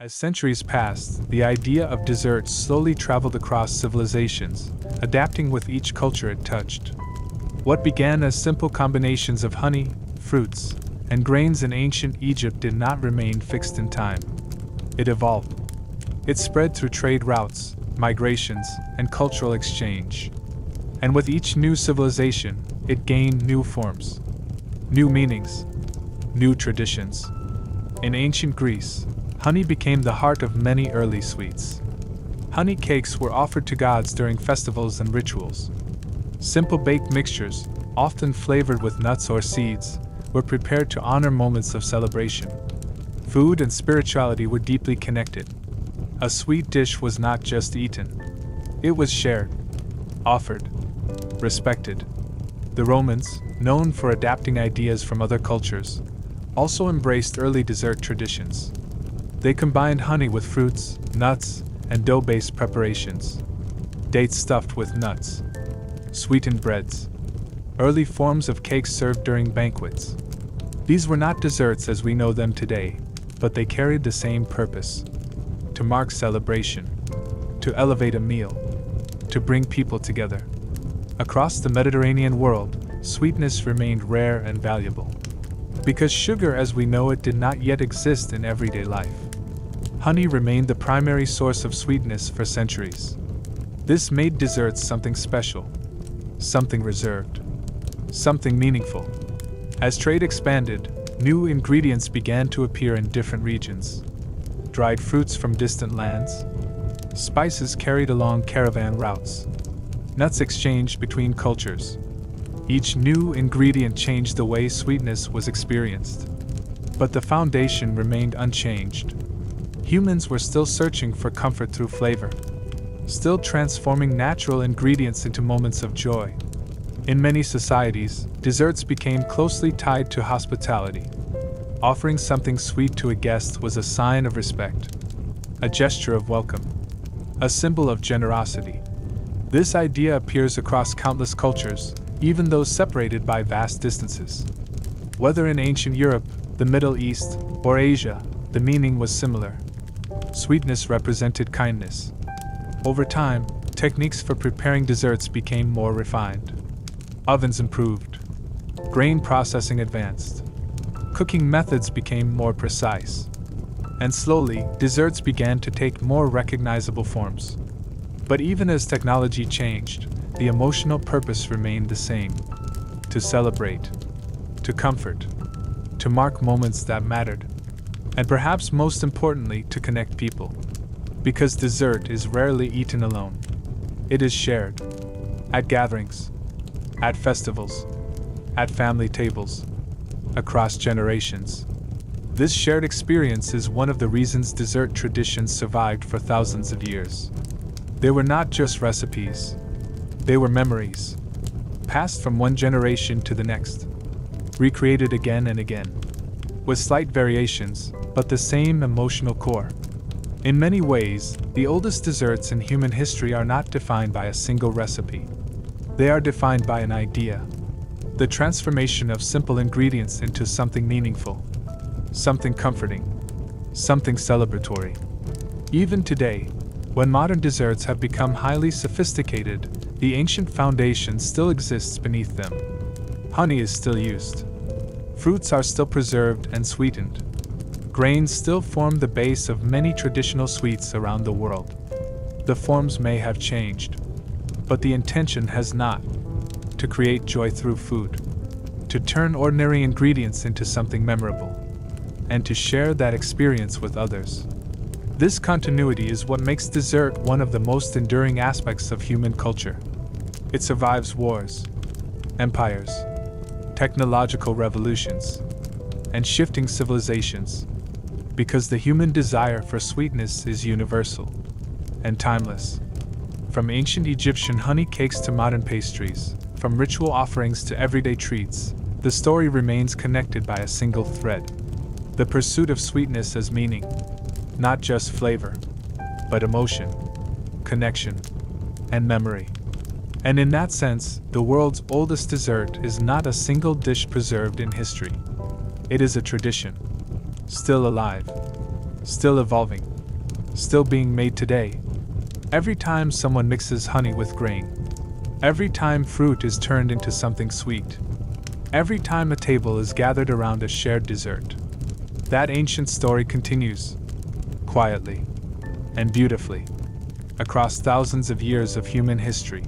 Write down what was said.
As centuries passed, the idea of dessert slowly traveled across civilizations, adapting with each culture it touched. What began as simple combinations of honey, fruits, and grains in ancient Egypt did not remain fixed in time. It evolved. It spread through trade routes, migrations, and cultural exchange. And with each new civilization, it gained new forms, new meanings, new traditions. In ancient Greece, honey became the heart of many early sweets. Honey cakes were offered to gods during festivals and rituals. Simple baked mixtures, often flavored with nuts or seeds, were prepared to honor moments of celebration. Food and spirituality were deeply connected. A sweet dish was not just eaten, it was shared, offered, respected. The Romans, known for adapting ideas from other cultures, also embraced early dessert traditions. They combined honey with fruits, nuts, and dough-based preparations. Dates stuffed with nuts. Sweetened breads. Early forms of cakes served during banquets. These were not desserts as we know them today, but they carried the same purpose: to mark celebration, to elevate a meal, to bring people together. Across the Mediterranean world, sweetness remained rare and valuable, because sugar as we know it did not yet exist in everyday life. Honey remained the primary source of sweetness for centuries. This made desserts something special, something reserved, something meaningful. As trade expanded, new ingredients began to appear in different regions. Dried fruits from distant lands, spices carried along caravan routes, nuts exchanged between cultures. Each new ingredient changed the way sweetness was experienced. But the foundation remained unchanged. Humans were still searching for comfort through flavor, still transforming natural ingredients into moments of joy. In many societies, desserts became closely tied to hospitality. Offering something sweet to a guest was a sign of respect, a gesture of welcome, a symbol of generosity. This idea appears across countless cultures, even those separated by vast distances. Whether in ancient Europe, the Middle East, or Asia, the meaning was similar. Sweetness represented kindness. Over time, techniques for preparing desserts became more refined. Ovens improved. Grain processing advanced. Cooking methods became more precise. And slowly, desserts began to take more recognizable forms. But even as technology changed, the emotional purpose remained the same: to celebrate, to comfort, to mark moments that mattered, and perhaps most importantly, to connect people. Because dessert is rarely eaten alone. It is shared. At gatherings, at festivals, at family tables, across generations. This shared experience is one of the reasons dessert traditions survived for thousands of years. They were not just recipes. They were memories, passed from one generation to the next, recreated again and again, with slight variations, but the same emotional core. In many ways, the oldest desserts in human history are not defined by a single recipe. They are defined by an idea: the transformation of simple ingredients into something meaningful, something comforting, something celebratory. Even today, when modern desserts have become highly sophisticated, the ancient foundation still exists beneath them. Honey is still used. Fruits are still preserved and sweetened. Grains still form the base of many traditional sweets around the world. The forms may have changed, but the intention has not: to create joy through food, to turn ordinary ingredients into something memorable, and to share that experience with others. This continuity is what makes dessert one of the most enduring aspects of human culture. It survives wars, empires, technological revolutions, and shifting civilizations, because the human desire for sweetness is universal and timeless. From ancient Egyptian honey cakes to modern pastries, from ritual offerings to everyday treats, the story remains connected by a single thread: the pursuit of sweetness as meaning, not just flavor, but emotion, connection, and memory. And in that sense, the world's oldest dessert is not a single dish preserved in history. It is a tradition, still alive, still evolving, still being made today. Every time someone mixes honey with grain, every time fruit is turned into something sweet, every time a table is gathered around a shared dessert, that ancient story continues, quietly and beautifully, across thousands of years of human history.